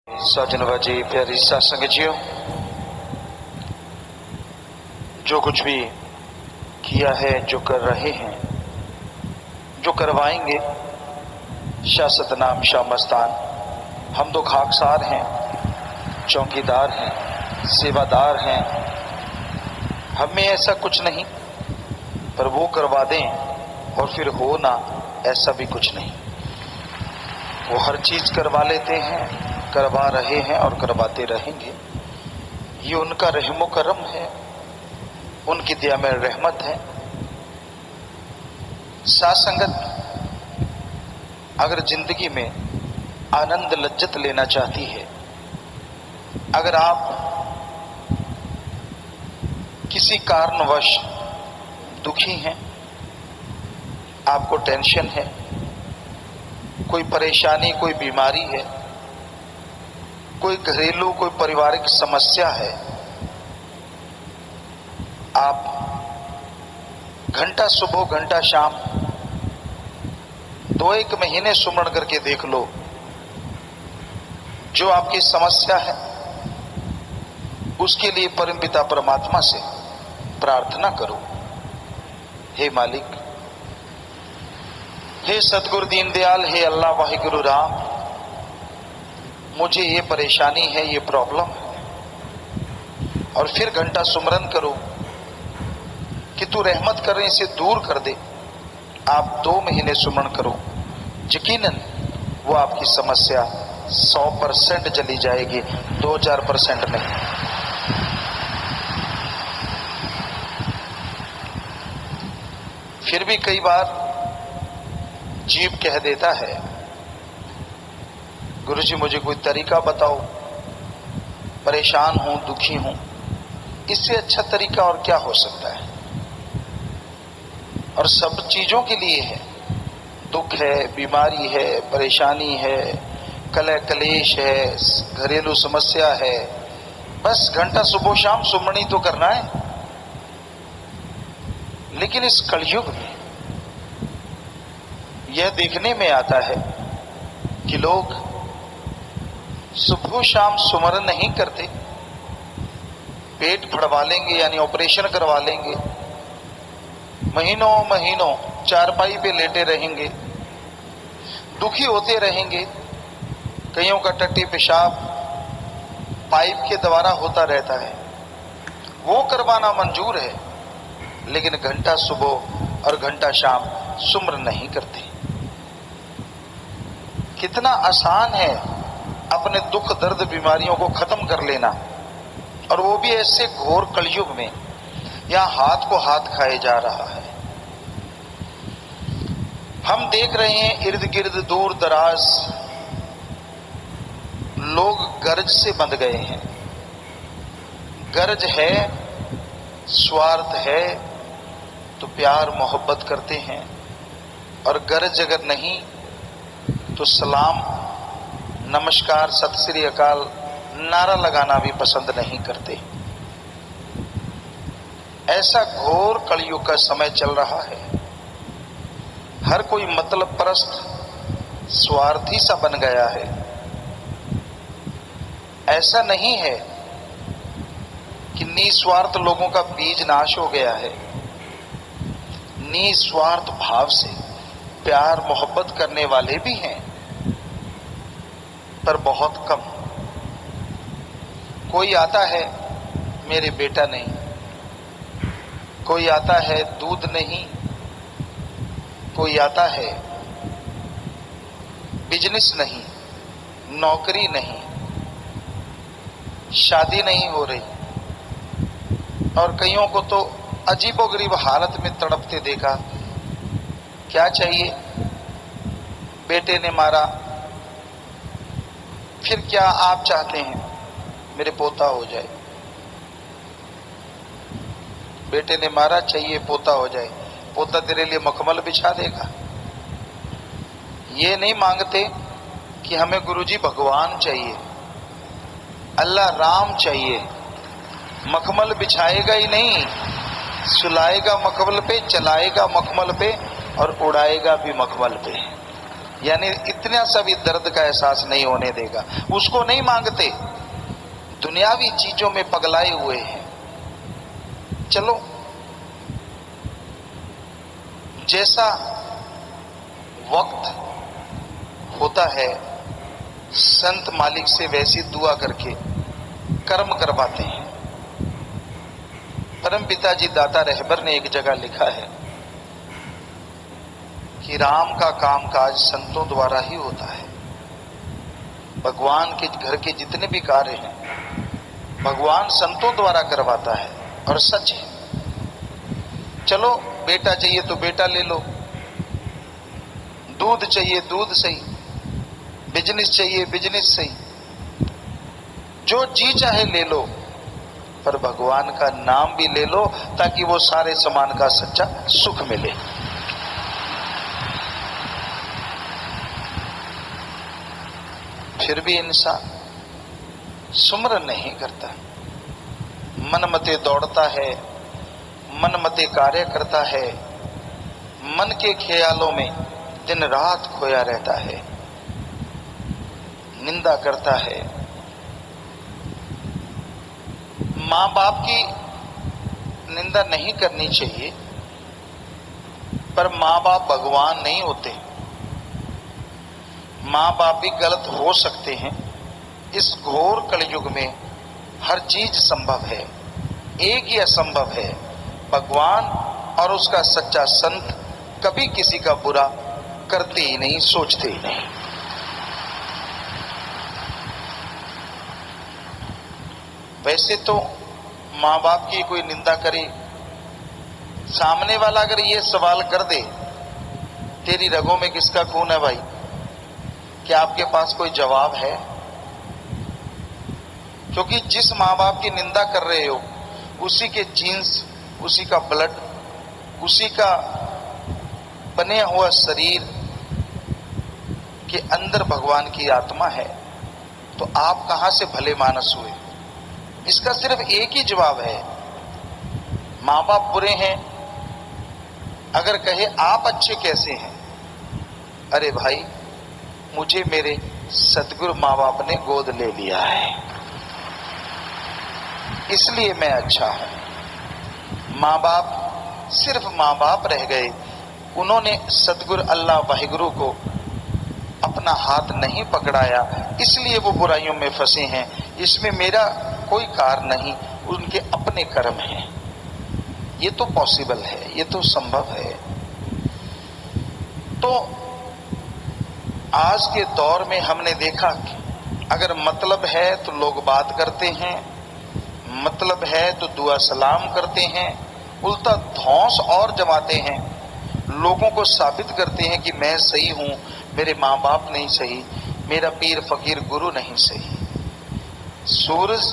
सजनबाजी प्यारी सत्संग जियो, जो कुछ भी किया है, जो कर रहे हैं, जो करवाएंगे, शासत नाम शामस्तान, हम तो खाकसार हैं, चौकीदार हैं, सेवादार हैं। हमें ऐसा कुछ नहीं, पर वो करवा दें और फिर हो ना, ऐसा भी कुछ नहीं। वो हर चीज करवा लेते हैं, करवा रहे हैं और करवाते रहेंगे। ये उनका रहमो करम है, उनकी दया में रहमत है। साथ संगत अगर जिंदगी में आनंद लज्जत लेना चाहती है, अगर आप किसी कारणवश दुखी हैं, आपको टेंशन है, कोई परेशानी, कोई बीमारी है, कोई घरेलू, कोई पारिवारिक समस्या है, आप घंटा सुबह घंटा शाम 2-1 महीने सुमरण करके देख लो। जो आपकी समस्या है उसके लिए परमपिता परमात्मा से प्रार्थना करो, हे मालिक, हे सतगुरु दीनदयाल, हे अल्लाह वाहिगुरु राम, मुझे ये परेशानी है, ये प्रॉब्लम है। और फिर घंटा सुमरन करो कि तू रहमत कर इसे दूर कर दे। आप 2 महीने सुमरन करो, यकीनन वो आपकी समस्या 100% चली जाएगी, 2-4% नहीं। फिर भी कई बार जीव कह देता है, गुरुजी मुझे कोई तरीका बताओ, परेशान हूं, दुखी हूं। इससे अच्छा तरीका और क्या हो सकता है? और सब चीजों के लिए है, दुख है, बीमारी है, परेशानी है, कलह कलेश है, घरेलू समस्या है, बस घंटा सुबह शाम सुमरनी तो करना है। लेकिन इस कलयुग में यह देखने में आता है कि लोग सुबह शाम सुमरन नहीं करते, पेट फड़वा लेंगे यानी ऑपरेशन करवा लेंगे, महीनों महीनों चारपाई पे लेटे रहेंगे, दुखी होते रहेंगे। कईयों का टट्टी पेशाब पाइप के द्वारा होता रहता है, वो करवाना मंजूर है, लेकिन घंटा सुबह और घंटा शाम सुमरन नहीं करते। कितना आसान है अपने दुख दर्द बीमारियों को खत्म कर लेना, और वो भी ऐसे घोर कलयुग में, यहां हाथ को हाथ खाए जा रहा है। हम देख रहे हैं इर्द गिर्द दूर दराज लोग गर्ज से बंध गए हैं। गर्ज है, स्वार्थ है तो प्यार मोहब्बत करते हैं, और गर्ज अगर नहीं तो सलाम, नमस्कार, सत श्री अकाल नारा लगाना भी पसंद नहीं करते। ऐसा घोर कलयुग का समय चल रहा है। हर कोई मतलब परस्त, स्वार्थी सा बन गया है। ऐसा नहीं है कि निस्वार्थ लोगों का बीज नाश हो गया है। निस्वार्थ भाव से प्यार मोहब्बत करने वाले भी हैं, पर बहुत कम। कोई आता है मेरे बेटा नहीं, कोई आता है दूध नहीं, कोई आता है बिजनेस नहीं, नौकरी नहीं, शादी नहीं हो रही, और कईयों को तो अजीबोगरीब हालत में तड़पते देखा। क्या चाहिए? बेटे ने मारा, फिर क्या आप चाहते हैं? मेरे पोता हो जाए। बेटे ने मारा, चाहिए पोता हो जाए। पोता तेरे लिए मखमल बिछा देगा। ये नहीं मांगते कि हमें गुरुजी भगवान चाहिए, अल्लाह राम चाहिए। मखमल बिछाएगा ही नहीं, सुलाएगा मखमल पे, चलाएगा मखमल पे और उड़ाएगा भी मखमल पे। यानी इतना सा भी दर्द का एहसास नहीं होने देगा। उसको नहीं मांगते, दुनियावी चीजों में पगलाए हुए हैं। चलो, जैसा वक्त होता है संत मालिक से वैसी दुआ करके कर्म करवाते हैं। परम पिताजी दाता रहबर ने एक जगह लिखा है कि राम का कामकाज संतों द्वारा ही होता है। भगवान के घर के जितने भी कार्य हैं भगवान संतों द्वारा करवाता है, और सच है। चलो, बेटा चाहिए तो बेटा ले लो, दूध चाहिए दूध सही, बिजनेस चाहिए बिजनेस सही, जो जी चाहे ले लो, पर भगवान का नाम भी ले लो ताकि वो सारे समान का सच्चा सुख मिले। फिर भी इंसान सुमरन नहीं करता, मन मते दौड़ता है, मन मते कार्य करता है, मन के ख्यालों में दिन रात खोया रहता है, निंदा करता है। मां बाप की निंदा नहीं करनी चाहिए, पर मां बाप भगवान नहीं होते। मां बाप भी गलत हो सकते हैं। इस घोर कलयुग में हर चीज संभव है, एक ही असंभव है, भगवान और उसका सच्चा संत कभी किसी का बुरा करते ही नहीं, सोचते ही नहीं। वैसे तो मां बाप की कोई निंदा करे, सामने वाला अगर ये सवाल कर दे, तेरी रगों में किसका खून है भाई, क्या आपके पास कोई जवाब है? क्योंकि जिस मां बाप की निंदा कर रहे हो उसी के जीन्स, उसी का ब्लड, उसी का बने हुआ शरीर के अंदर भगवान की आत्मा है, तो आप कहां से भले मानस हुए? इसका सिर्फ एक ही जवाब है, मां बाप बुरे हैं। अगर कहे आप अच्छे कैसे हैं? अरे भाई, मुझे मेरे सतगुरु मां बाप ने गोद ले लिया है, इसलिए मैं अच्छा हूं। मां बाप सिर्फ मां बाप रह गए, उन्होंने सतगुरु अल्लाह वाहिगुरु को अपना हाथ नहीं पकड़ाया, इसलिए वो बुराइयों में फंसे हैं। इसमें मेरा कोई कार नहीं, उनके अपने कर्म हैं। ये तो पॉसिबल है, ये तो संभव है। तो आज के दौर में हमने देखा कि अगर मतलब है तो लोग बात करते हैं, मतलब है तो दुआ सलाम करते हैं, उल्टा धौंस और जमाते हैं, लोगों को साबित करते हैं कि मैं सही हूं, मेरे माँ बाप नहीं सही, मेरा पीर फकीर गुरु नहीं सही। सूरज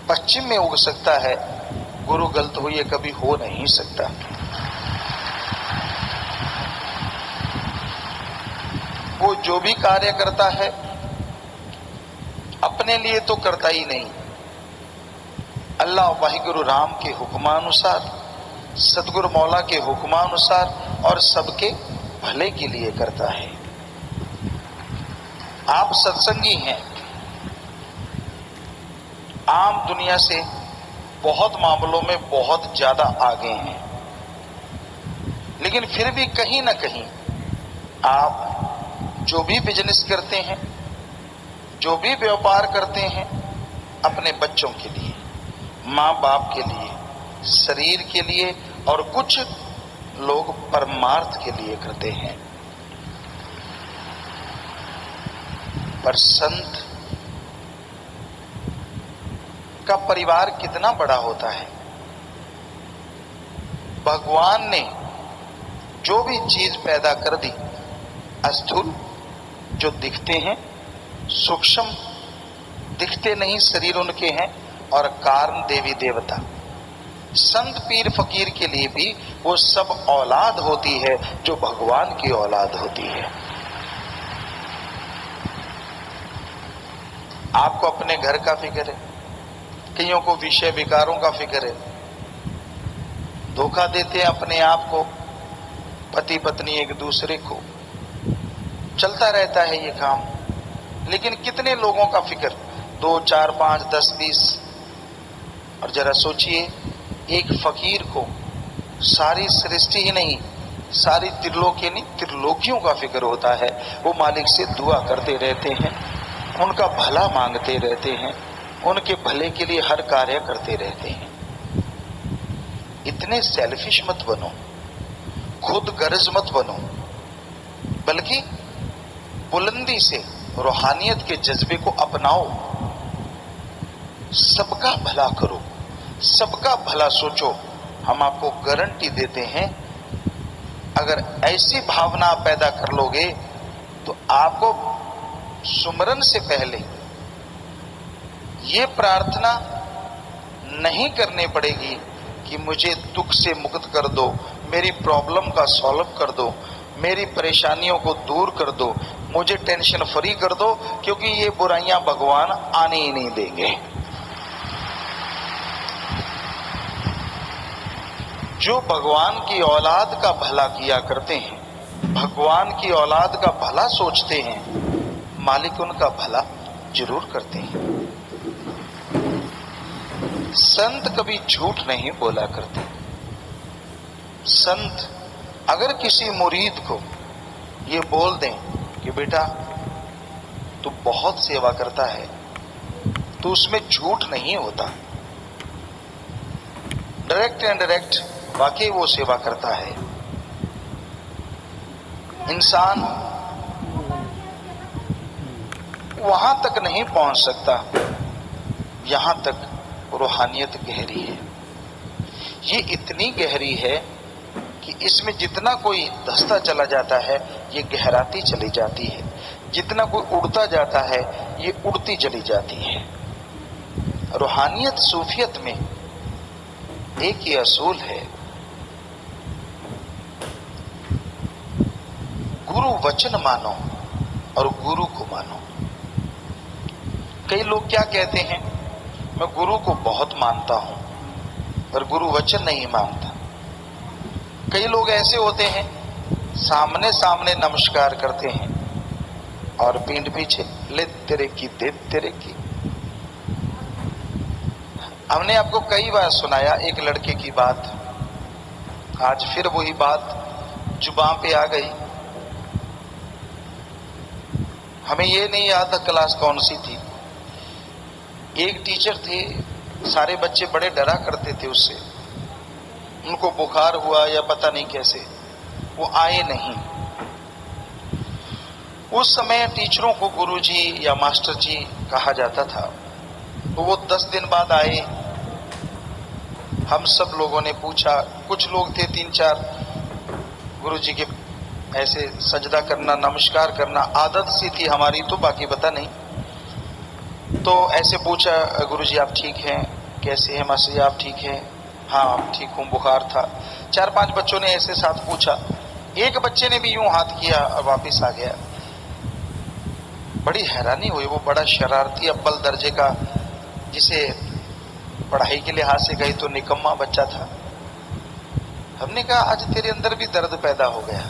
पश्चिम में उग सकता है, गुरु गलत हो ये कभी हो नहीं सकता। वो जो भी कार्य करता है अपने लिए तो करता ही नहीं, अल्लाह वाहिगुरु राम के हुक्मानुसार, सतगुरु मौला के हुक्मानुसार और सबके भले के लिए करता है। आप सत्संगी हैं, आम दुनिया से बहुत मामलों में बहुत ज्यादा आगे हैं, लेकिन फिर भी कहीं ना कहीं आप जो भी बिजनेस करते हैं, जो भी व्यापार करते हैं, अपने बच्चों के लिए, माँ बाप के लिए, शरीर के लिए, और कुछ लोग परमार्थ के लिए करते हैं। पर संत का परिवार कितना बड़ा होता है। भगवान ने जो भी चीज पैदा कर दी, स्थूल जो दिखते हैं, सूक्ष्म दिखते नहीं शरीर उनके हैं, और कारण देवी देवता, संत पीर फकीर के लिए भी वो सब औलाद होती है जो भगवान की औलाद होती है। आपको अपने घर का फिक्र है, कईयों को विषय विकारों का फिक्र है, धोखा देते हैं अपने आप को, पति पत्नी एक दूसरे को, चलता रहता है ये काम। लेकिन कितने लोगों का फिक्र, 2, 4, 5, 10, 20। और जरा सोचिए, एक फकीर को सारी सृष्टि ही नहीं, सारी त्रिलोकी नहीं, त्रिलोकियों का फिक्र होता है। वो मालिक से दुआ करते रहते हैं, उनका भला मांगते रहते हैं, उनके भले के लिए हर कार्य करते रहते हैं। इतने सेल्फिश मत बनो, खुद गर्ज मत बनो, बल्कि बुलंदी से रूहानियत के जज्बे को अपनाओ। सबका भला करो, सबका भला सोचो। हम आपको गारंटी देते हैं, अगर ऐसी भावना पैदा कर लोगे तो आपको सुमरन से पहले ये प्रार्थना नहीं करनी पड़ेगी कि मुझे दुख से मुक्त कर दो, मेरी प्रॉब्लम का सॉल्व कर दो, मेरी परेशानियों को दूर कर दो, मुझे टेंशन फ्री कर दो, क्योंकि ये बुराइयां भगवान आने ही नहीं देंगे। जो भगवान की औलाद का भला किया करते हैं, भगवान की औलाद का भला सोचते हैं, मालिक उनका भला जरूर करते हैं। संत कभी झूठ नहीं बोला करते। संत अगर किसी मुरीद को ये बोल दें कि बेटा तू बहुत सेवा करता है, तो उसमें झूठ नहीं होता। डायरेक्ट एंड डायरेक्ट वाकई वो सेवा करता है। इंसान वहां तक नहीं पहुंच सकता यहां तक रूहानियत गहरी है। ये इतनी गहरी है कि इसमें जितना कोई धंसता चला जाता है, ये गहराती चली जाती है। जितना कोई उड़ता जाता है, ये उड़ती चली जाती है। रूहानियत सूफियत में एक ही असूल है, गुरु वचन मानो और गुरु को मानो। कई लोग क्या कहते हैं, मैं गुरु को बहुत मानता हूं पर गुरु वचन नहीं मानता। कई लोग ऐसे होते हैं, सामने सामने नमस्कार करते हैं और पीठ पीछे ले तेरे की दे तेरे की। हमने आपको कई बार सुनाया एक लड़के की बात, आज फिर वही बात जुबान पे आ गई। हमें ये नहीं याद था क्लास कौन सी थी। एक टीचर थे, सारे बच्चे बड़े डरा करते थे उससे। उनको बुखार हुआ या पता नहीं कैसे, वो आए नहीं। उस समय टीचरों को गुरुजी या मास्टर जी कहा जाता था। तो वो 10 दिन बाद आए। हम सब लोगों ने पूछा, कुछ लोग थे 3-4, गुरुजी के ऐसे सजदा करना, नमस्कार करना आदत सी थी हमारी, तो बाकी पता नहीं। तो ऐसे पूछा, गुरुजी आप ठीक हैं, कैसे हैं मास्टर जी, आप ठीक हैं? हाँ ठीक हूँ, बुखार था। 4-5 बच्चों ने ऐसे साथ पूछा। एक बच्चे ने भी यूं हाथ किया और वापिस आ गया। बड़ी हैरानी हुई, वो बड़ा शरारती अव्वल दर्जे का, जिसे पढ़ाई के लिहाज से गई तो निकम्मा बच्चा था। हमने कहा आज तेरे अंदर भी दर्द पैदा हो गया,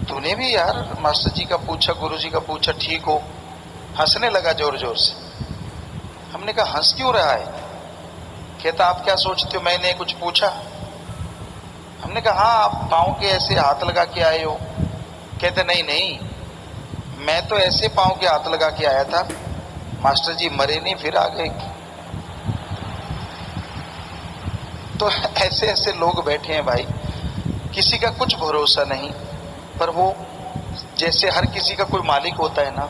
तूने भी यार मास्टर जी का पूछा, गुरुजी का पूछा, ठीक हो? हंसने लगा जोर जोर से। हमने कहा हंस क्यों रहा है? कहता आप क्या सोचते हो मैंने कुछ पूछा? हमने कहा हाँ आप पाँव के ऐसे हाथ लगा के आए हो। कहते नहीं नहीं, मैं तो ऐसे पाँव के हाथ लगा के आया था, मास्टर जी मरे नहीं फिर आ गए। तो ऐसे ऐसे लोग बैठे हैं भाई, किसी का कुछ भरोसा नहीं। पर वो जैसे हर किसी का कोई मालिक होता है ना।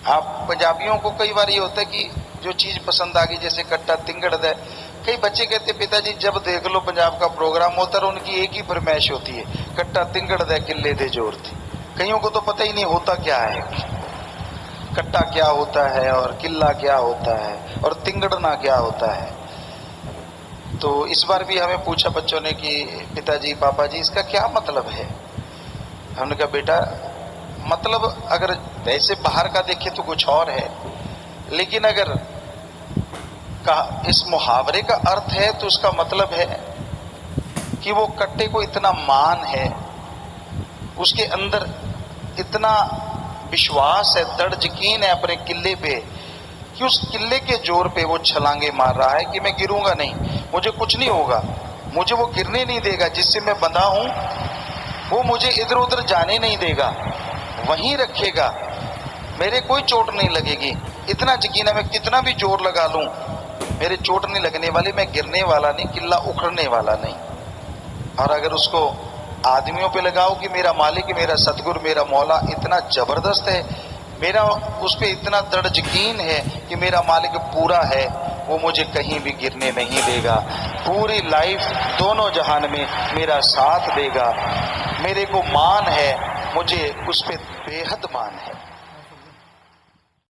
आप पंजाबियों को कई बार ये होता है कि जो चीज पसंद आ गई, जैसे कट्टा तिंगड़ दे। कई बच्चे कहते पिताजी जब देख लो पंजाब का प्रोग्राम होता है, उनकी एक ही फरमाइश होती है, कट्टा तिंगड़ दे किले दे जोर थी। कईयों को तो पता ही नहीं होता क्या है, कट्टा क्या होता है और किला क्या होता है और तिंगड़ना क्या होता है। तो इस बार भी हमें पूछा बच्चों ने कि पिताजी पापा जी इसका क्या मतलब है? हमने कहा बेटा मतलब अगर वैसे बाहर का देखे तो कुछ और है, लेकिन अगर इस मुहावरे का अर्थ है तो उसका मतलब है कि वो कट्टे को इतना मान है, उसके अंदर इतना विश्वास है, दृढ़ यकीन है अपने किले पे कि उस किले के जोर पे वो छलांगे मार रहा है कि मैं गिरूंगा नहीं, मुझे कुछ नहीं होगा, मुझे वो गिरने नहीं देगा, जिससे मैं बंधा हूं वो मुझे इधर उधर जाने नहीं देगा, वहीं रखेगा, मेरे कोई चोट नहीं लगेगी। इतना यकीन है, मैं कितना भी जोर लगा लूं मेरे चोट नहीं लगने वाली, मैं गिरने वाला नहीं, किला उखड़ने वाला नहीं। और अगर उसको आदमियों पे लगाओ कि मेरा मालिक, मेरा सतगुरु, मेरा मौला इतना जबरदस्त है, मेरा उस पर इतना दृढ़ यकीन है कि मेरा मालिक पूरा है, वो मुझे कहीं भी गिरने नहीं देगा, पूरी लाइफ दोनों जहान में मेरा साथ देगा, मेरे को मान है, मुझे उस पर बेहद मान है।